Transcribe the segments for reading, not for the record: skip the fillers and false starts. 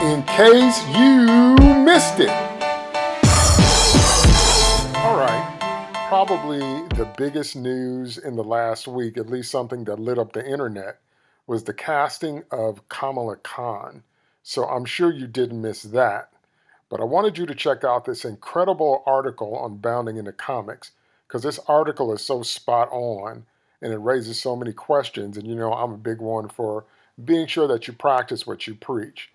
in case you missed it. All right, probably the biggest news in the last week, at least something that lit up the internet, was the casting of Kamala Khan. So I'm sure you didn't miss that. But I wanted you to check out this incredible article on bounding into comics, because this article is so spot on and it raises so many questions. And you know, I'm a big one for being sure that you practice what you preach.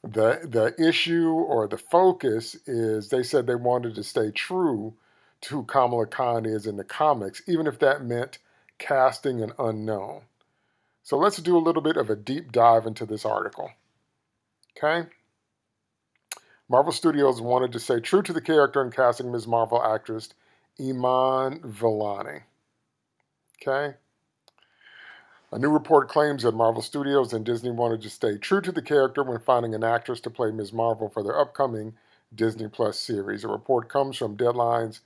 The issue or the focus is they said they wanted to stay true to who Kamala Khan is in the comics, even if that meant casting an unknown. So let's do a little bit of a deep dive into this article. Okay? Marvel Studios wanted to stay true to the character in casting Ms. Marvel actress Iman Vellani. Okay? A new report claims that Marvel Studios and Disney wanted to stay true to the character when finding an actress to play Ms. Marvel for their upcoming Disney Plus series. A report comes from Deadline's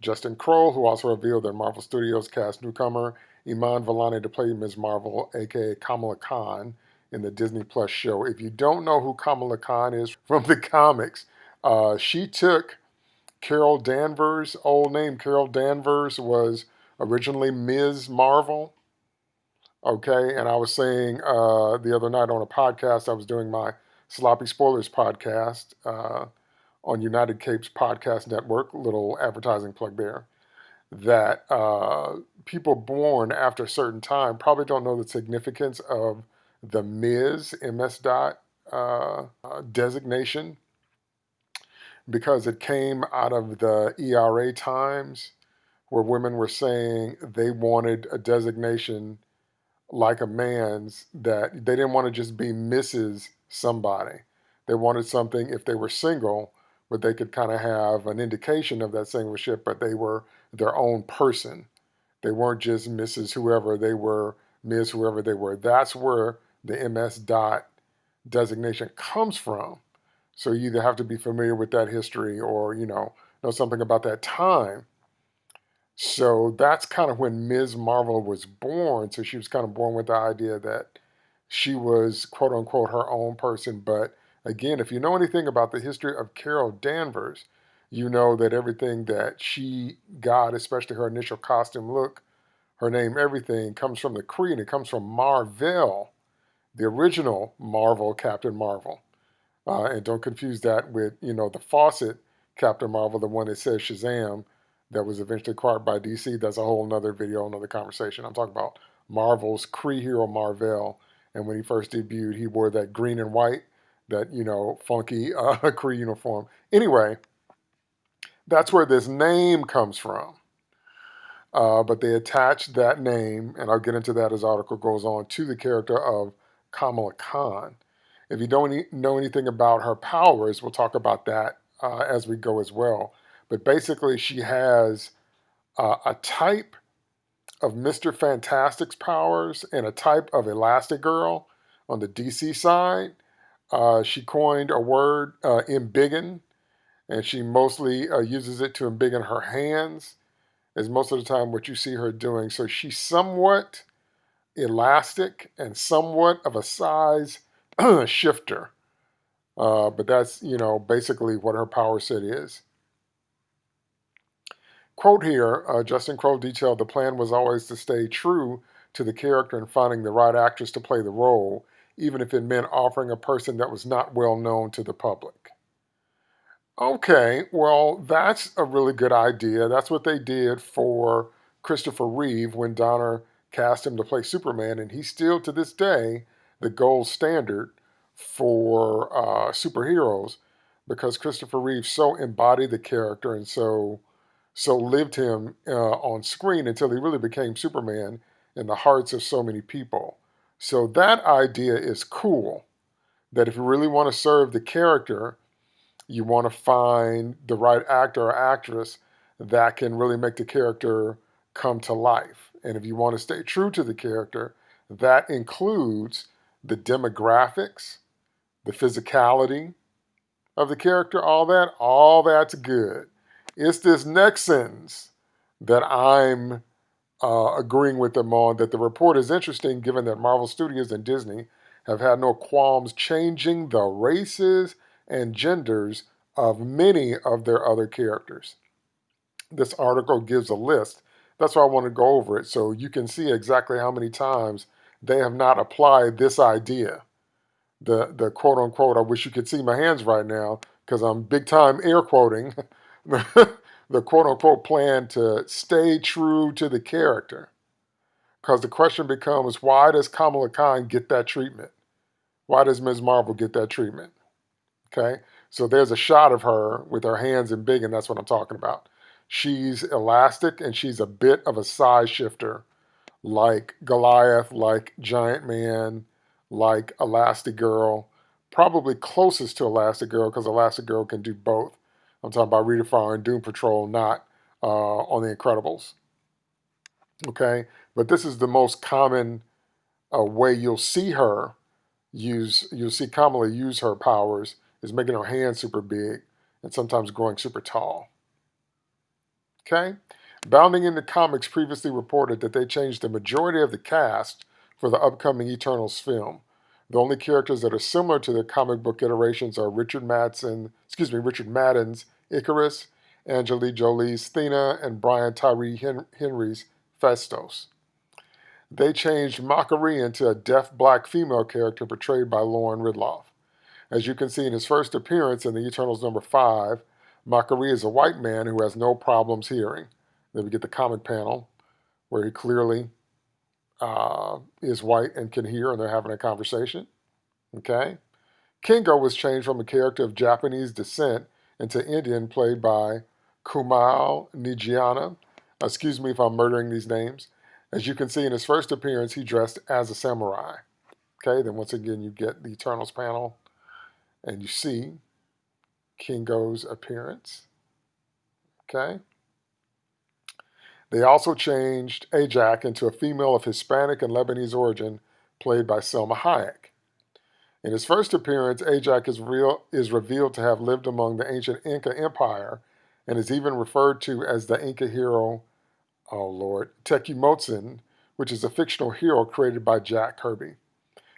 Justin Kroll, who also revealed that Marvel Studios cast newcomer Iman Vellani to play Ms. Marvel, aka Kamala Khan, in the Disney Plus show. If you don't know who Kamala Khan is from the comics, she took Carol Danvers' old name. Carol Danvers was originally Ms. Marvel. Okay, and I was saying the other night on a podcast, I was doing my Sloppy Spoilers podcast on United Capes Podcast Network, little advertising plug there, that people born after a certain time probably don't know the significance of the MS dot designation, because it came out of the ERA times where women were saying they wanted a designation like a man's, that they didn't want to just be Mrs. somebody. They wanted something, if they were single, where they could kind of have an indication of that singleship, but they were their own person. They weren't just Mrs. whoever, they were Ms. whoever they were. That's where the MS dot designation comes from. So you either have to be familiar with that history or, know something about that time. So that's kind of when Ms. Marvel was born. So she was kind of born with the idea that she was, quote unquote, her own person. But again, if you know anything about the history of Carol Danvers, you know that everything that she got, especially her initial costume look, her name, everything, comes from the Kree, and it comes from Marvel, the original Marvel, Captain Marvel. And don't confuse that with, the Fawcett Captain Marvel, the one that says Shazam, that was eventually acquired by DC. That's a whole nother video, another conversation. I'm talking about Marvel's Kree hero Marvel. And when he first debuted, he wore that green and white, that, funky Kree uniform. Anyway, that's where this name comes from. But they attached that name, and I'll get into that as the article goes on, to the character of Kamala Khan. If you don't know anything about her powers, we'll talk about that as we go as well. But basically, she has a type of Mr. Fantastic's powers and a type of Elastigirl on the DC side. She coined a word, embiggen, and she mostly uses it to embiggen her hands, is most of the time what you see her doing. So she's somewhat elastic and somewhat of a size shifter. But that's, basically what her power set is. Quote here, Justin Crowe detailed the plan was always to stay true to the character and finding the right actress to play the role, even if it meant offering a person that was not well known to the public. Okay, well, that's a really good idea. That's what they did for Christopher Reeve when Donner cast him to play Superman, and he's still, to this day, the gold standard for superheroes, because Christopher Reeve so embodied the character and so lived him on screen until he really became Superman in the hearts of so many people. So that idea is cool, that if you really want to serve the character, you want to find the right actor or actress that can really make the character come to life. And if you want to stay true to the character, that includes the demographics, the physicality of the character, all that's good. It's this next sentence that I'm agreeing with them on, that the report is interesting given that Marvel Studios and Disney have had no qualms changing the races and genders of many of their other characters. This article gives a list. That's why I want to go over it so you can see exactly how many times they have not applied this idea. The quote unquote, I wish you could see my hands right now because I'm big time air quoting, the quote unquote plan to stay true to the character. Because the question becomes, why does Kamala Khan get that treatment? Why does Ms. Marvel get that treatment? Okay, so there's a shot of her with her hands in big, and that's what I'm talking about. She's elastic and she's a bit of a size shifter, like Goliath, like Giant Man, like Elastigirl, probably closest to Elastigirl because Elastigirl can do both. I'm talking about Rita Fire and Doom Patrol, not on The Incredibles. Okay, but this is the most common way you'll see her you'll see Kamala use her powers is making her hands super big and sometimes growing super tall. Okay? Bounding into Comics previously reported that they changed the majority of the cast for the upcoming Eternals film. The only characters that are similar to their comic book iterations are Richard Madden's Icarus, Angelique Jolie's Thena, and Brian Tyree Henry's Festos. They changed Makari into a deaf black female character portrayed by Lauren Ridloff. As you can see in his first appearance in the Eternals #5, Makari is a white man who has no problems hearing. Then we get the comic panel where he clearly is white and can hear, and they're having a conversation. Okay. Kingo was changed from a character of Japanese descent into Indian, played by Kumail Nanjiani. Excuse me if I'm murdering these names. As you can see in his first appearance, he dressed as a samurai. Okay, then once again you get the Eternals panel and you see Kingo's appearance. Okay. They also changed Ajak into a female of Hispanic and Lebanese origin, played by Selma Hayek. In his first appearance, Ajak is revealed to have lived among the ancient Inca Empire and is even referred to as the Inca hero, oh Lord, Tekimotzen, which is a fictional hero created by Jack Kirby.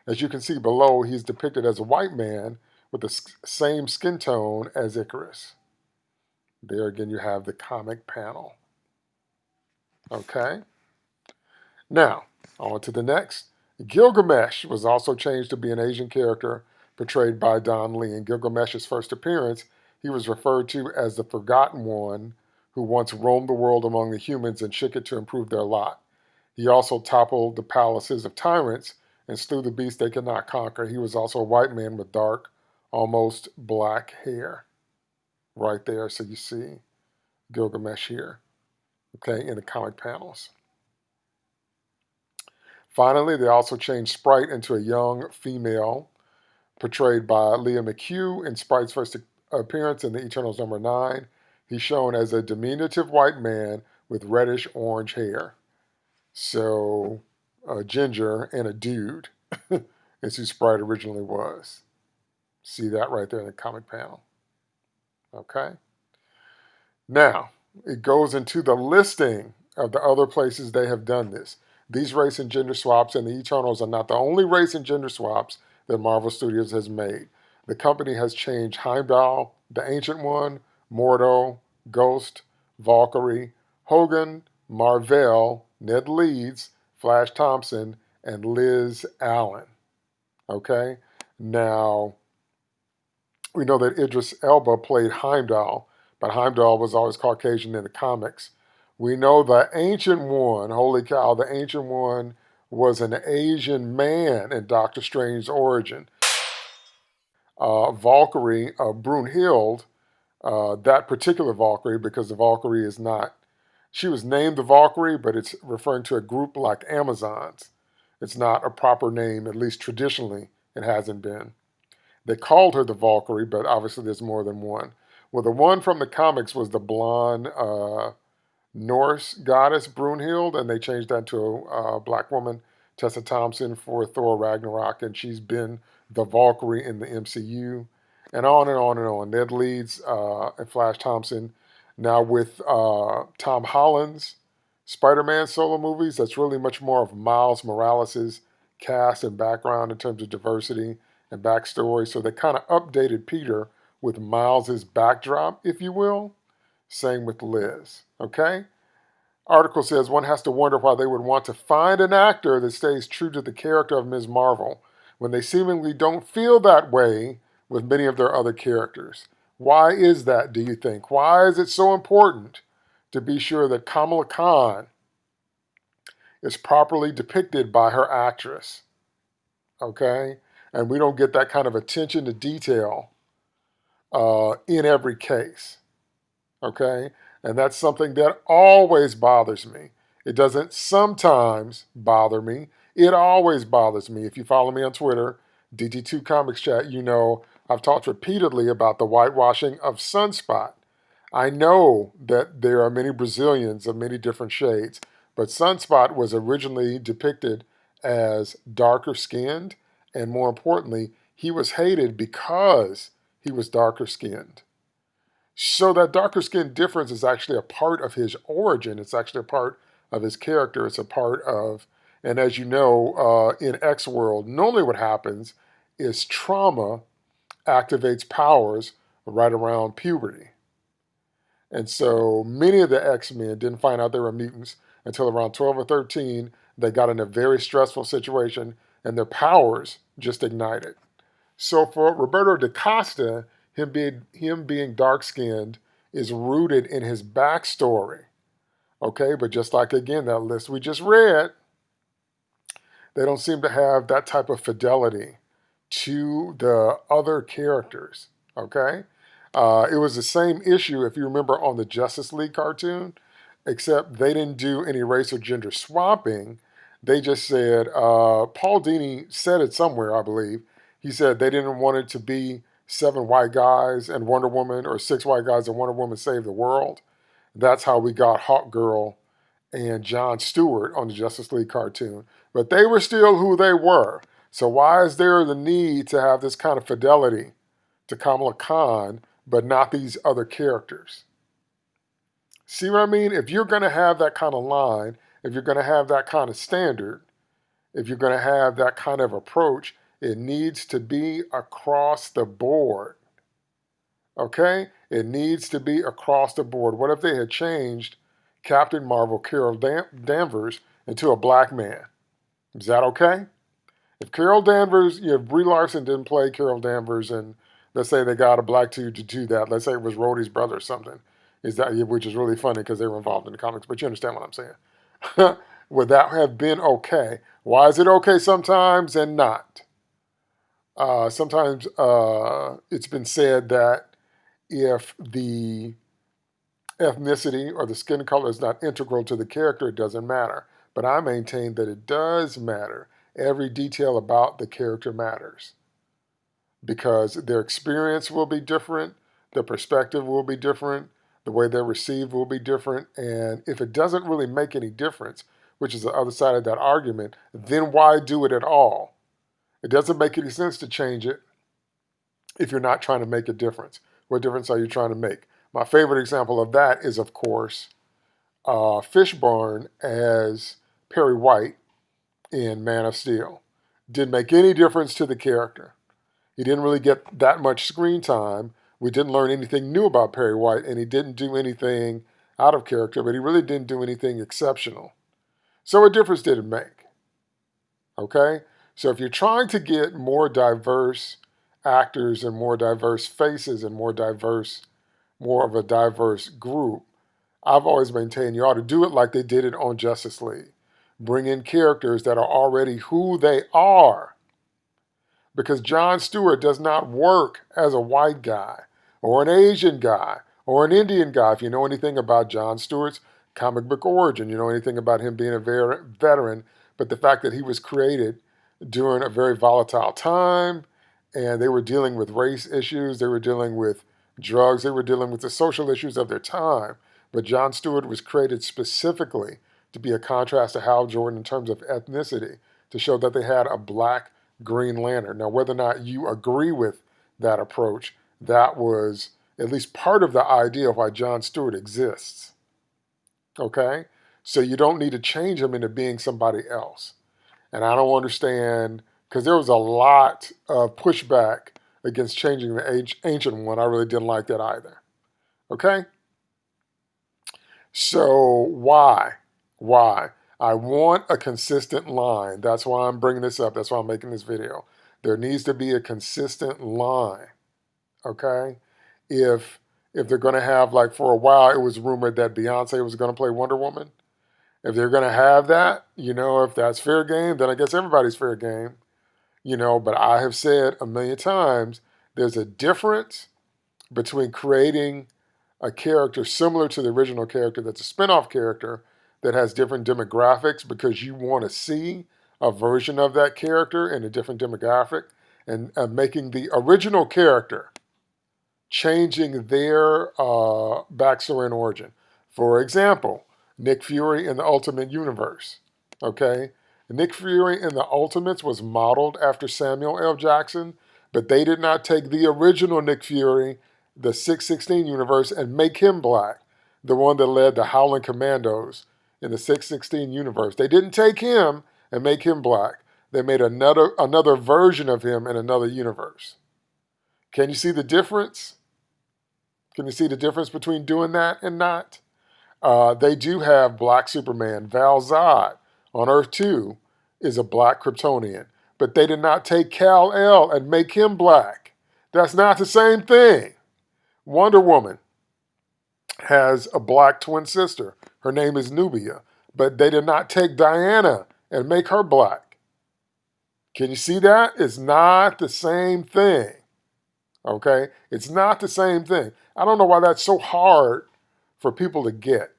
As you can see below, he's depicted as a white man with the same skin tone as Icarus. There again, you have the comic panel. Okay. Now, on to the next. Gilgamesh was also changed to be an Asian character portrayed by Don Lee. In Gilgamesh's first appearance, he was referred to as the Forgotten One who once roamed the world among the humans and shook it to improve their lot. He also toppled the palaces of tyrants and slew the beasts they could not conquer. He was also a white man with dark, almost black hair. Right there, so you see Gilgamesh here, okay, in the comic panels. Finally, they also changed Sprite into a young female, portrayed by Leah McHugh. In Sprite's first appearance in the Eternals #9, he's shown as a diminutive white man with reddish orange hair. So, a ginger and a dude is who Sprite originally was. See that right there in the comic panel. Okay? Now, it goes into the listing of the other places they have done this. These race and gender swaps and the Eternals are not the only race and gender swaps that Marvel Studios has made. The company has changed Heimdall, the Ancient One, Mordo, Ghost, Valkyrie, Hogan, Marvel, Ned Leeds, Flash Thompson, and Liz Allen. Okay? Now, we know that Idris Elba played Heimdall, but Heimdall was always Caucasian in the comics. We know the Ancient One, holy cow, the Ancient One was an Asian man in Doctor Strange's origin. Valkyrie, Brunhild, that particular Valkyrie, because the Valkyrie is not, she was named the Valkyrie, but it's referring to a group like Amazons. It's not a proper name, at least traditionally, it hasn't been. They called her the Valkyrie, but obviously there's more than one. Well, the one from the comics was the blonde Norse goddess Brunhild, and they changed that to a black woman, Tessa Thompson, for Thor Ragnarok, and she's been the Valkyrie in the MCU, and on and on and on. Ned Leeds and Flash Thompson. Now with Tom Holland's Spider-Man solo movies, that's really much more of Miles Morales' cast and background in terms of diversity and backstory. So they kind of updated Peter with Miles's backdrop, if you will. Same with Liz. Okay? Article says one has to wonder why they would want to find an actor that stays true to the character of Ms. Marvel when they seemingly don't feel that way with many of their other characters. Why is that, do you think? Why is it so important to be sure that Kamala Khan is properly depicted by her actress? Okay? And we don't get that kind of attention to detail in every case. Okay? And that's something that always bothers me. It doesn't sometimes bother me. It always bothers me. If you follow me on Twitter, DT2 Comics Chat, you know I've talked repeatedly about the whitewashing of Sunspot. I know that there are many Brazilians of many different shades, but Sunspot was originally depicted as darker skinned, and more importantly, he was hated because he was darker skinned. So that darker skin difference is actually a part of his origin. It's actually a part of his character. It's a part of, and as you know, in X world, normally what happens is trauma activates powers right around puberty. And so many of the X-Men didn't find out they were mutants until around 12 or 13. They got in a very stressful situation and their powers just ignited. So for Roberto da Costa, him being dark-skinned is rooted in his backstory. Okay, but just like, again, that list we just read, they don't seem to have that type of fidelity to the other characters. Okay? It was the same issue, if you remember, on the Justice League cartoon, except they didn't do any race or gender swapping. They just said, Paul Dini said it somewhere, I believe. He said they didn't want it to be 7 white guys and Wonder Woman, or 6 white guys and Wonder Woman save the world. That's how we got Hawkgirl and John Stewart on the Justice League cartoon. But they were still who they were. So why is there the need to have this kind of fidelity to Kamala Khan, but not these other characters? See what I mean? If you're going to have that kind of line, if you're going to have that kind of standard, if you're going to have that kind of approach, it needs to be across the board. Okay? It needs to be across the board. What if they had changed Captain Marvel, Carol Danvers, into a black man? Is that okay? If Carol Danvers, Brie Larson didn't play Carol Danvers, and let's say they got a black dude to do that. Let's say it was Rhodey's brother or something. Which is really funny because they were involved in the comics, but you understand what I'm saying. Would that have been okay? Why is it okay sometimes and not? Sometimes it's been said that if the ethnicity or the skin color is not integral to the character, it doesn't matter. But I maintain that it does matter. Every detail about the character matters because their experience will be different, their perspective will be different, the way they're received will be different. And if it doesn't really make any difference, which is the other side of that argument, then why do it at all? It doesn't make any sense to change it if you're not trying to make a difference. What difference are you trying to make? My favorite example of that is, of course, Fishburne as Perry White in Man of Steel. Didn't make any difference to the character. He didn't really get that much screen time. We didn't learn anything new about Perry White, and he didn't do anything out of character, but he really didn't do anything exceptional. So what difference did it make? Okay? So if you're trying to get more diverse actors and more diverse faces and more of a diverse group, I've always maintained you ought to do it like they did it on Justice League. Bring in characters that are already who they are. Because Jon Stewart does not work as a white guy or an Asian guy or an Indian guy. If you know anything about Jon Stewart's comic book origin, you know anything about him being a veteran, but the fact that he was created during a very volatile time and they were dealing with race issues, they were dealing with drugs, they were dealing with the social issues of their time. But Jon Stewart was created specifically to be a contrast to Hal Jordan in terms of ethnicity, to show that they had a black Green Lantern. Now, whether or not you agree with that approach, that was at least part of the idea of why Jon Stewart exists. Okay? So you don't need to change him into being somebody else. And I don't understand, because there was a lot of pushback against changing the ancient one. I really didn't like that either. Okay? So why? Why? I want a consistent line. That's why I'm bringing this up. That's why I'm making this video. There needs to be a consistent line. Okay? If they're going to have, like, for a while it was rumored that Beyonce was going to play Wonder Woman. If they're going to have that, if that's fair game, then I guess everybody's fair game. But I have said a million times, there's a difference between creating a character similar to the original character that's a spin-off character that has different demographics because you want to see a version of that character in a different demographic, and making the original character, changing their backstory and origin. For example, Nick Fury in the Ultimate Universe. Okay? Nick Fury in the Ultimates was modeled after Samuel L. Jackson, but they did not take the original Nick Fury, the 616 universe, and make him black, the one that led the Howling Commandos in the 616 universe. They didn't take him and make him black. They made another version of him in another universe. Can you see the difference? Can you see the difference between doing that and not? They do have Black Superman. Val-Zod on Earth 2 is a black Kryptonian. But they did not take Kal-El and make him black. That's not the same thing. Wonder Woman has a black twin sister. Her name is Nubia. But they did not take Diana and make her black. Can you see that? It's not the same thing. Okay? It's not the same thing. I don't know why that's so hard for people to get.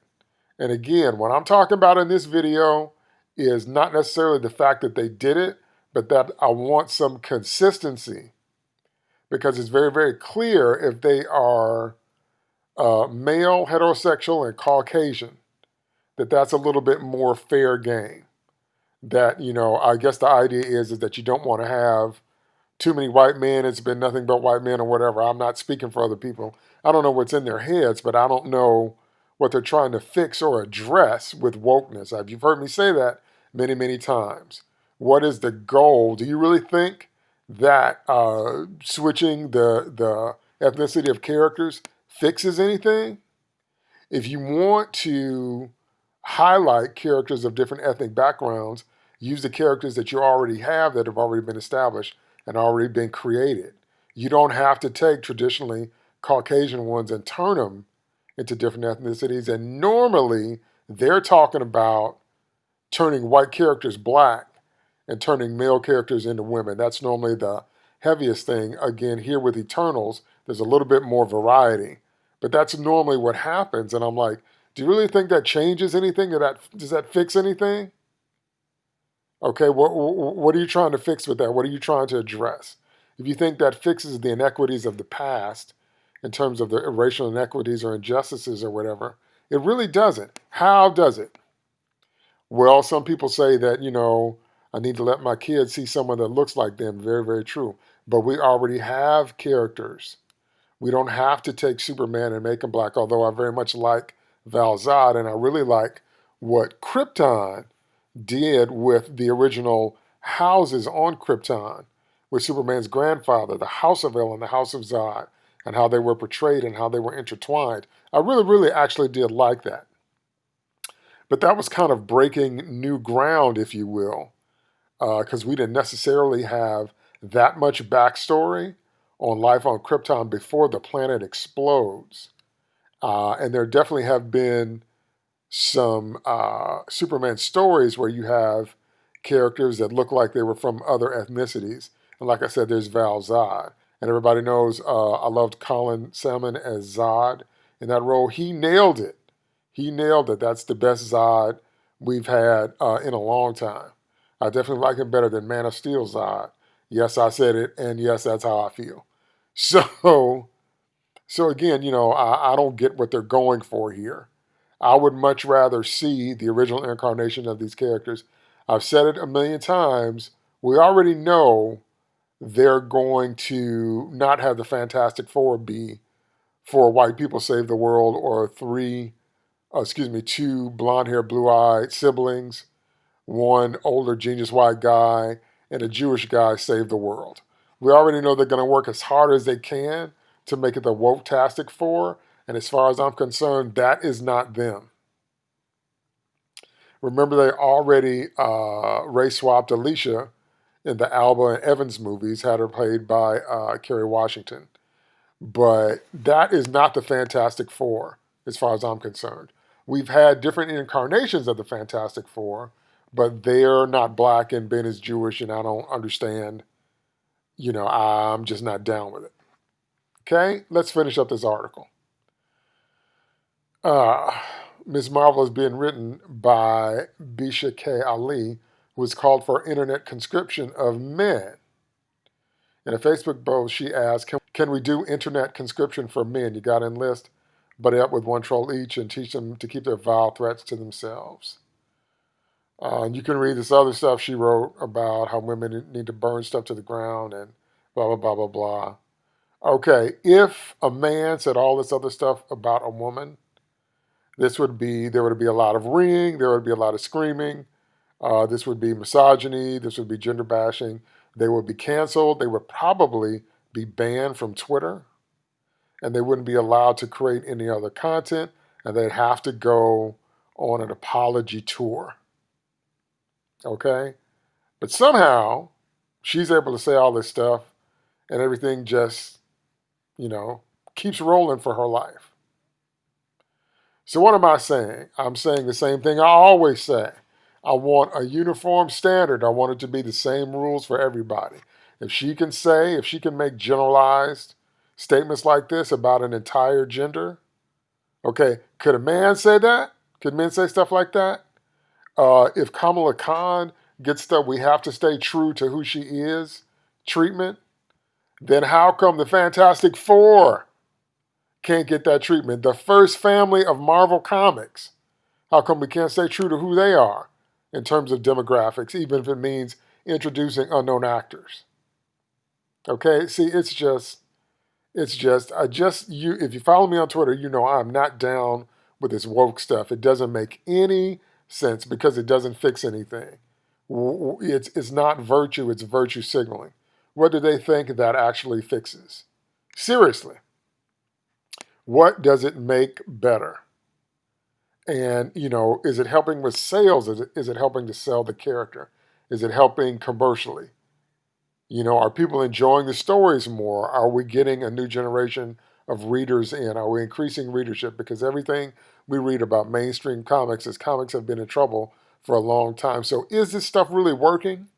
And again, what I'm talking about in this video is not necessarily the fact that they did it, but that I want some consistency, because it's very, very clear if they are male, heterosexual, and Caucasian, that that's a little bit more fair game. That, I guess the idea is that you don't want to have too many white men. It's been nothing but white men or whatever. I'm not speaking for other people. I don't know what's in their heads, but I don't know what they're trying to fix or address with wokeness. You've heard me say that many, many times. What is the goal? Do you really think that switching the ethnicity of characters fixes anything? If you want to highlight characters of different ethnic backgrounds, use the characters that you already have that have already been established and already been created. You don't have to take traditionally Caucasian ones and turn them into different ethnicities. And normally they're talking about turning white characters black and turning male characters into women. That's normally the heaviest thing. Again, here with Eternals, there's a little bit more variety. But that's normally what happens. And I'm like, do you really think that changes anything? Does that fix anything? Okay, what are you trying to fix with that? What are you trying to address? If you think that fixes the inequities of the past in terms of the racial inequities or injustices or whatever, it really doesn't. How does it? Well, some people say that, I need to let my kids see someone that looks like them. Very, very true. But we already have characters. We don't have to take Superman and make him black, although I very much like Val-Zod, and I really like what Krypton did with the original houses on Krypton, with Superman's grandfather, the House of El and the House of Zod, and how they were portrayed and how they were intertwined. I really, really actually did like that. But that was kind of breaking new ground, if you will, because we didn't necessarily have that much backstory on life on Krypton before the planet explodes. And there definitely have been some Superman stories where you have characters that look like they were from other ethnicities. And like I said, there's Val-Zod. And everybody knows I loved Colin Salmon as Zod in that role. He nailed it. He nailed it. That's the best Zod we've had in a long time. I definitely like him better than Man of Steel Zod. Yes, I said it, and yes, that's how I feel. So again, I don't get what they're going for here. I would much rather see the original incarnation of these characters. I've said it a million times. We already know they're going to not have the Fantastic Four be four white people save the world, or two blonde-haired, blue-eyed siblings one older genius white guy and a Jewish guy save the world. We already know they're going to work as hard as they can to make it the woke-tastic four, and as far as I'm concerned, that is not them. Remember, they already race swapped Alicia in the Alba and Evans movies, had her played by Kerry Washington. But that is not the Fantastic Four, as far as I'm concerned. We've had different incarnations of the Fantastic Four, but they're not black, and Ben is Jewish, and I don't understand. I'm just not down with it. Okay, let's finish up this article. Ms. Marvel is being written by Bisha K. Ali, who has called for internet conscription of men. In a Facebook post, she asked, can we do internet conscription for men? You got to enlist, buddy up with one troll each and teach them to keep their vile threats to themselves. And you can read this other stuff she wrote about how women need to burn stuff to the ground and blah, blah, blah, blah, blah. Okay, if a man said all this other stuff about a woman, there would be a lot of ringing, there would be a lot of screaming, this would be misogyny, this would be gender bashing, they would be canceled, they would probably be banned from Twitter, and they wouldn't be allowed to create any other content, and they'd have to go on an apology tour. Okay? But somehow, she's able to say all this stuff, and everything just, keeps rolling for her life. So what am I saying? I'm saying the same thing I always say. I want a uniform standard. I want it to be the same rules for everybody. If she can make generalized statements like this about an entire gender, okay, could a man say that? Could men say stuff like that? If Kamala Khan gets the we have to stay true to who she is treatment, then how come the Fantastic Four can't get that treatment? The first family of Marvel Comics. How come we can't stay true to who they are in terms of demographics, even if it means introducing unknown actors? Okay, see, if you follow me on Twitter, you know I'm not down with this woke stuff. It doesn't make any sense because it doesn't fix anything. It's not virtue, it's virtue signaling. What do they think that actually fixes? Seriously. What does it make better? And, is it helping with sales? Is it helping to sell the character? Is it helping commercially? Are people enjoying the stories more? Are we getting a new generation of readers in? Are we increasing readership? Because everything we read about mainstream comics is comics have been in trouble for a long time. So is this stuff really working?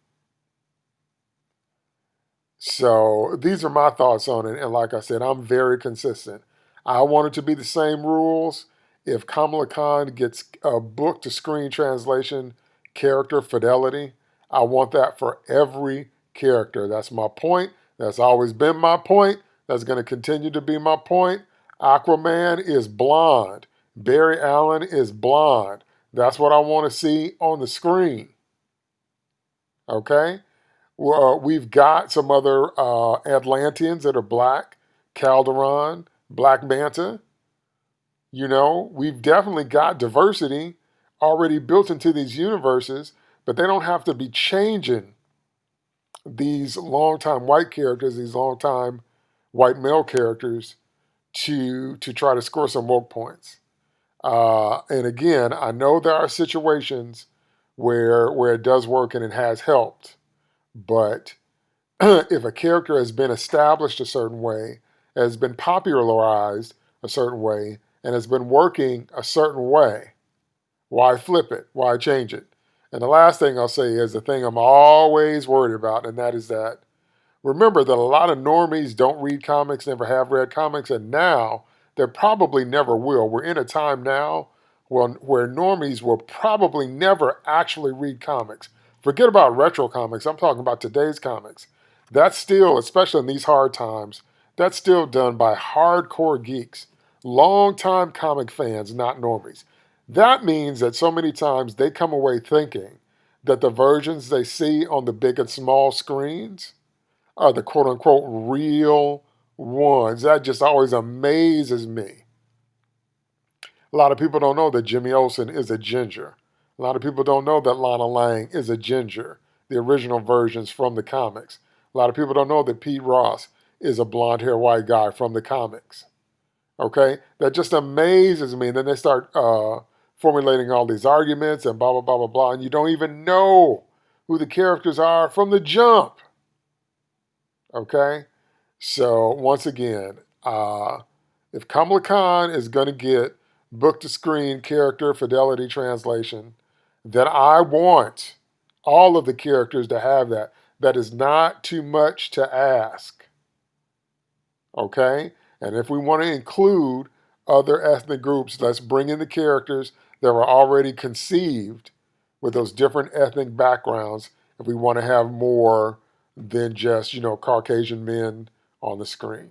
So these are my thoughts on it. And like I said, I'm very consistent. I want it to be the same rules. If Kamala Khan gets a book to screen translation, character fidelity, I want that for every character. That's my point. That's always been my point. That's going to continue to be my point. Aquaman is blonde. Barry Allen is blonde. That's what I want to see on the screen. Okay? We've got some other Atlanteans that are black. Calderon, Black Manta. We've definitely got diversity already built into these universes, but they don't have to be changing these longtime white characters, these longtime white male characters to try to score some woke points. And again, I know there are situations where it does work and it has helped, but if a character has been established a certain way, has been popularized a certain way, and has been working a certain way, why flip it? Why change it? And the last thing I'll say is the thing I'm always worried about, and that is that remember that a lot of normies don't read comics, never have read comics, and now they probably never will. We're in a time now where normies will probably never actually read comics. Forget about retro comics. I'm talking about today's comics. That's still, especially in these hard times, that's still done by hardcore geeks, longtime comic fans, not normies. That means that so many times they come away thinking that the versions they see on the big and small screens are the quote-unquote real ones. That just always amazes me. A lot of people don't know that Jimmy Olsen is a ginger. A lot of people don't know that Lana Lang is a ginger, the original versions from the comics. A lot of people don't know that Pete Ross is a blonde hair white guy from the comics. Okay? That just amazes me. And then they start formulating all these arguments and blah, blah, blah, blah, blah. And you don't even know who the characters are from the jump. Okay? So, once again, if Kamala Khan is going to get book to screen character fidelity translation, then I want all of the characters to have that. That is not too much to ask. Okay? And if we want to include other ethnic groups, let's bring in the characters that were already conceived with those different ethnic backgrounds if we want to have more than just, Caucasian men on the screen.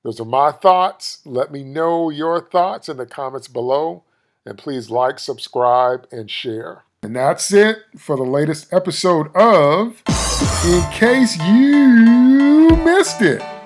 Those are my thoughts. Let me know your thoughts in the comments below. And please like, subscribe, and share. And that's it for the latest episode of In Case You Missed It.